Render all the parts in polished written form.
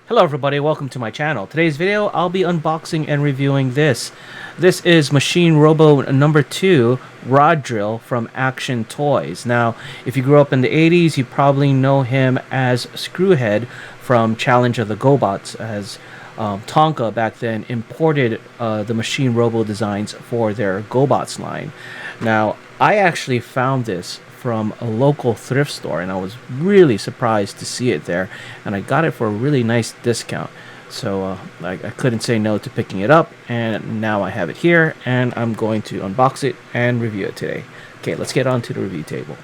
Hello everybody, welcome to my channel. Today's video, I'll be unboxing and reviewing this. This is Machine Robo number 2 Rod Drill from Action Toys. Now, if you grew up in the 80s, you probably know him as Screwhead from Challenge of the GoBots, as Tonka back then imported the Machine Robo designs for their GoBots line. Now, I actually found this from a local thrift store, and I was really surprised to see it there, and I got it for a really nice discount. So I couldn't say no to picking it up, and now I have it here, and I'm going to unbox it and review it today. Okay, let's get on to the review table.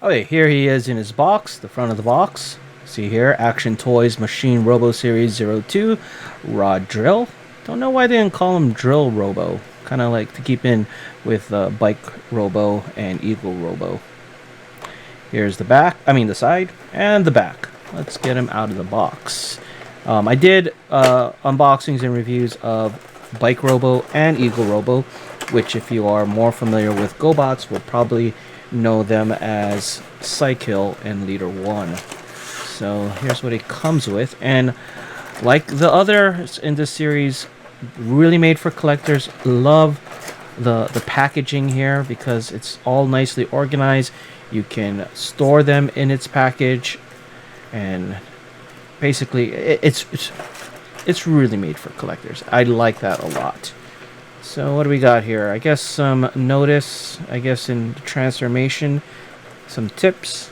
Okay, here he is in his box, the front of the box. See here, Action Toys Machine Robo Series 02 Rod Drill. Don't know why they didn't call him Drill Robo. Kind of like to keep in with Bike Robo and Eagle Robo. Here's the back, the side, and the back. Let's get him out of the box. I did unboxings and reviews of Bike Robo and Eagle Robo, which if you are more familiar with GoBots will probably know them as Cycle and Leader 1. So here's what it comes with, and like the others in this series, really made for collectors. Love the packaging here because it's all nicely organized. You can store them in its package, and basically it's really made for collectors. I like that a lot. So what do we got here? I guess some notice, in transformation, some tips.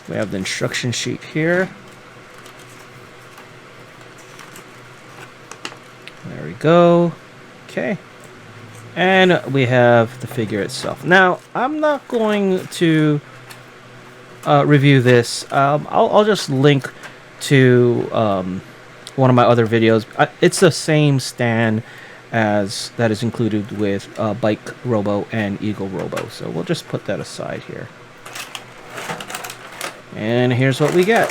We have the instruction sheet here. There we go. Okay. And we have the figure itself. Now, I'm not going to review this. I'll just link to one of my other videos. It's the same stand as that is included with Bike Robo and Eagle Robo. So we'll just put that aside here. And here's what we get.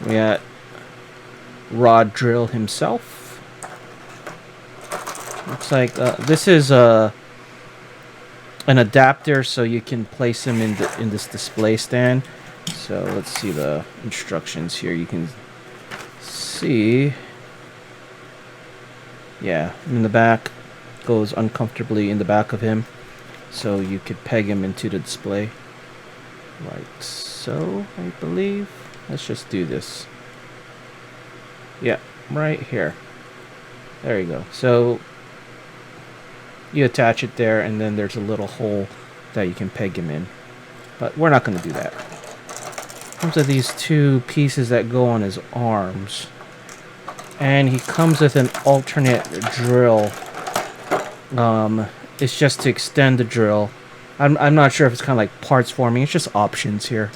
We got Rod Drill himself. Looks like this is an adapter, so you can place him in this display stand. So let's see the instructions here. You can see, yeah, in the back, goes uncomfortably in the back of him, so you could peg him into the display, like so, I believe. Let's just do this. Yeah, right here. There you go. So you attach it there, and then there's a little hole that you can peg him in. But we're not going to do that. Comes with these two pieces that go on his arms. And he comes with an alternate drill. It's just to extend the drill. I'm not sure if it's kind of like parts forming. It's just options here.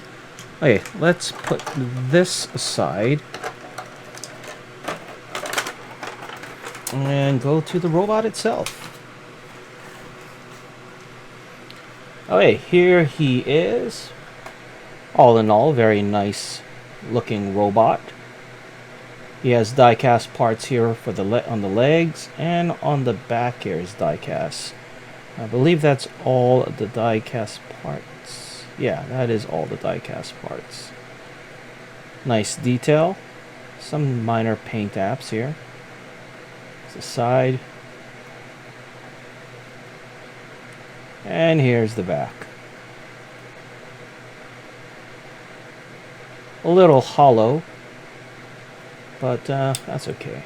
Okay, let's put this aside. And go to the robot itself. Okay, here he is. All in all, very nice looking robot. He has die-cast parts here for on the legs, and on the back here is die-cast. I believe that's all the die-cast parts. Yeah, that is all the die-cast parts. Nice detail. Some minor paint apps here. The side. And here's the back. A little hollow, but that's okay.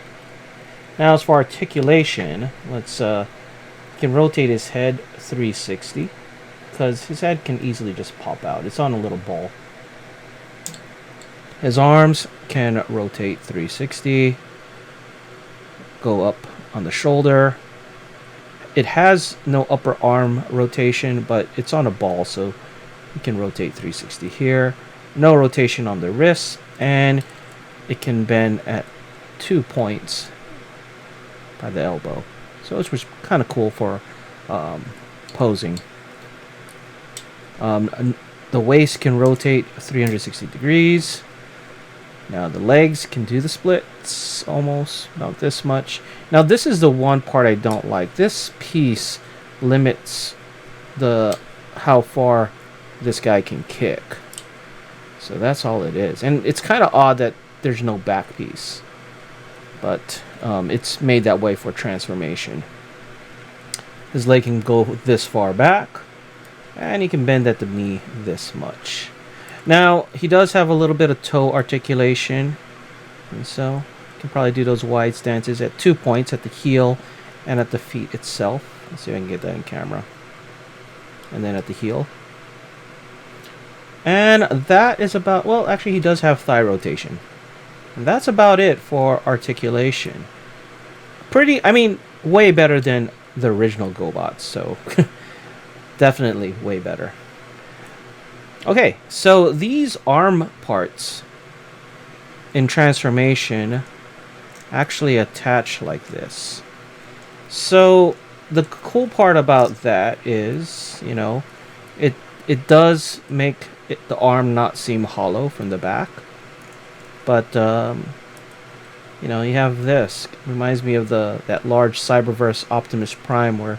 Now, as for articulation, let's can rotate his head 360, because his head can easily just pop out. It's on a little ball. His arms can rotate 360, go up on the shoulder. It has no upper arm rotation, but it's on a ball, so you can rotate 360 here. No rotation on the wrist, and it can bend at 2 points by the elbow. So it's kind of cool for posing. The waist can rotate 360 degrees. Now the legs can do the splits almost about this much. Now this is the one part I don't like. This piece limits how far this guy can kick. So that's all it is. And it's kind of odd that there's no back piece. But it's made that way for transformation. His leg can go this far back. And he can bend at the knee this much. Now, he does have a little bit of toe articulation. And so, you can probably do those wide stances at 2 points, at the heel and at the feet itself. Let's see if I can get that in camera. And then at the heel. And that is about, well, actually he does have thigh rotation. And that's about it for articulation. Pretty, I mean, way better than the original GoBots, so definitely way better. Okay, so these arm parts in transformation actually attach like this. So the cool part about that is, you know, it does make the arm not seem hollow from the back. But you know, you have this. It reminds me of that large Cyberverse Optimus Prime where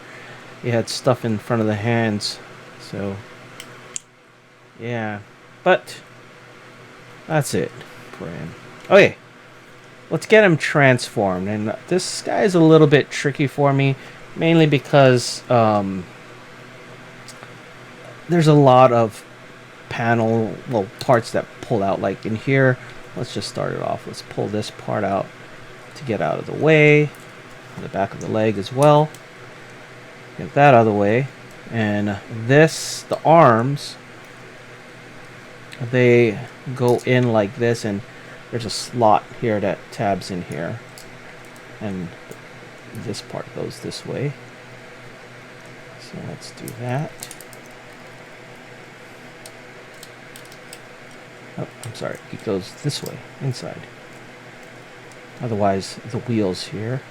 you had stuff in front of the hands. So yeah, but that's it for him. Okay, let's get him transformed. And this guy is a little bit tricky for me, mainly because there's a lot of parts that pull out. Like in here, let's just start it off. Let's pull this part out to get out of the way. The back of the leg as well. Get that out of the way. And this, the arms, they go in like this, and there's a slot here that tabs in here. And this part goes this way. So let's do that. Oh, I'm sorry, it goes this way, inside. Otherwise, the wheels here,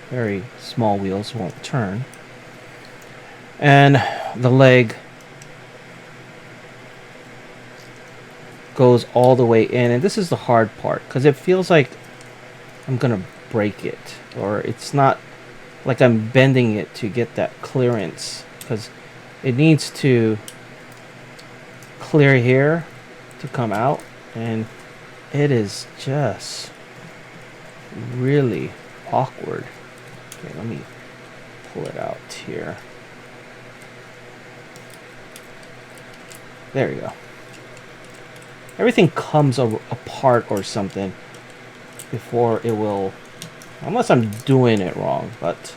very small wheels, won't turn. And the leg goes all the way in. And this is the hard part, because it feels like I'm going to break it. Or it's not like I'm bending it to get that clearance, because it needs to clear here to come out, and it is just really awkward. Okay, let me pull it out here. There you go. Everything comes apart or something before it will, unless I'm doing it wrong, but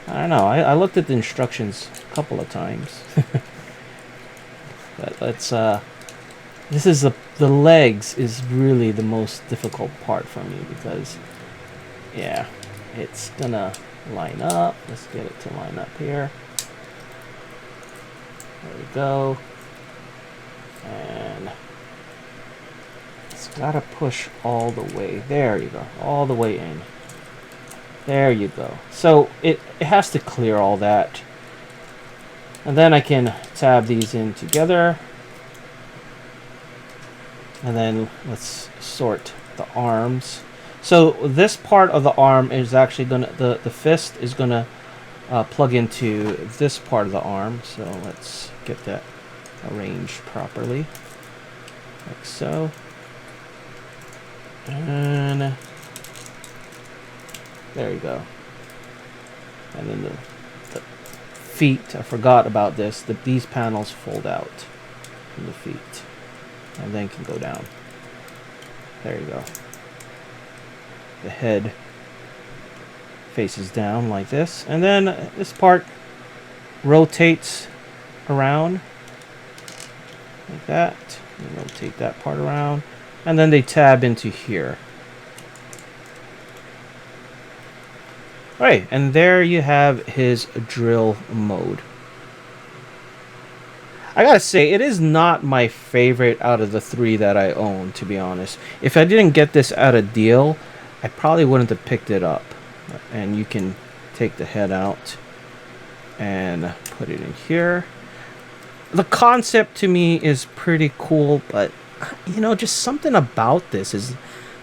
I don't know. I looked at the instructions a couple of times. But let's this is the legs is really the most difficult part for me, because yeah, it's gonna line up. Let's get it to line up here. There we go. And it's gotta push all the way. There you go. All the way in. There you go. So it has to clear all that. And then I can tab these in together. And then let's sort the arms. So this part of the arm is actually gonna, the fist is gonna plug into this part of the arm. So let's get that arranged properly, like so. And there you go. And then the feet, I forgot about this. These panels fold out from the feet, and then can go down. There you go. The head faces down like this, and then this part rotates around like that. And rotate that part around, and then they tab into here. Alright, and there you have his drill mode. I gotta say, it is not my favorite out of the three that I own, to be honest. If I didn't get this at a deal, I probably wouldn't have picked it up. And you can take the head out and put it in here. The concept to me is pretty cool, but you know, just something about this is,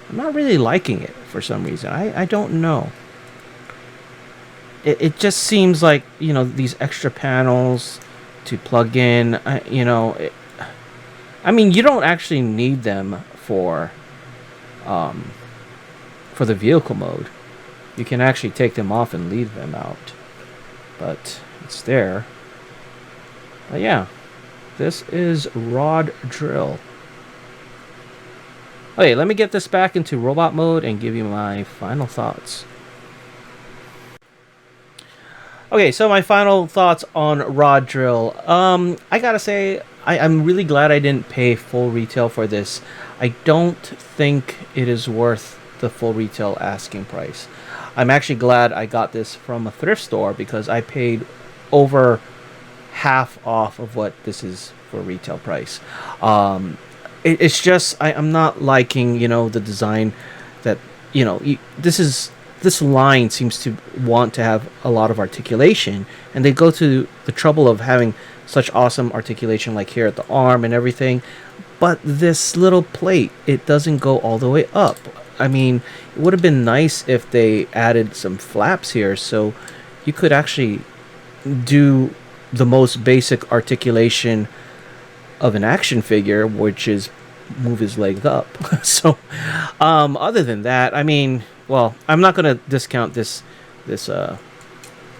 I'm not really liking it for some reason. I don't know. It just seems like, you know, these extra panels to plug in, you know, I mean, you don't actually need them for the vehicle mode. You can actually take them off and leave them out, but it's there. Yeah, this is Rod Drill. Okay, let me get this back into robot mode and give you my final thoughts. Okay, so my final thoughts on Rod Drill. I gotta say, I'm really glad I didn't pay full retail for this. I don't think it is worth the full retail asking price. I'm actually glad I got this from a thrift store because I paid over half off of what this is for retail price. It's just I'm not liking, the design that, this line seems to want to have a lot of articulation, and they go to the trouble of having such awesome articulation like here at the arm and everything, but this little plate, it doesn't go all the way up. I mean, it would have been nice if they added some flaps here so you could actually do the most basic articulation of an action figure, which is move his leg up. So other than that, I mean, well, I'm not gonna discount this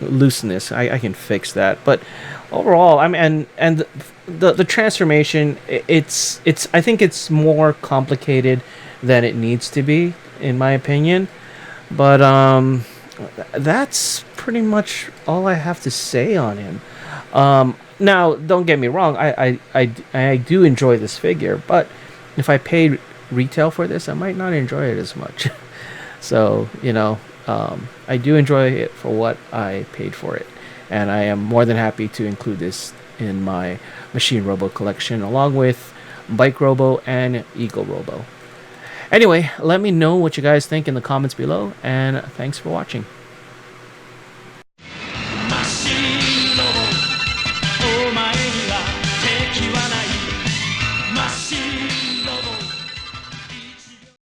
looseness. I can fix that, but overall, I mean, and the transformation, it's I think it's more complicated than it needs to be, in my opinion. But that's pretty much all I have to say on him. Now, don't get me wrong, I do enjoy this figure, but if I paid retail for this, I might not enjoy it as much. So, I do enjoy it for what I paid for it, and I am more than happy to include this in my Machine Robo collection, along with Bike Robo and Eagle Robo. Anyway, let me know what you guys think in the comments below, and thanks for watching.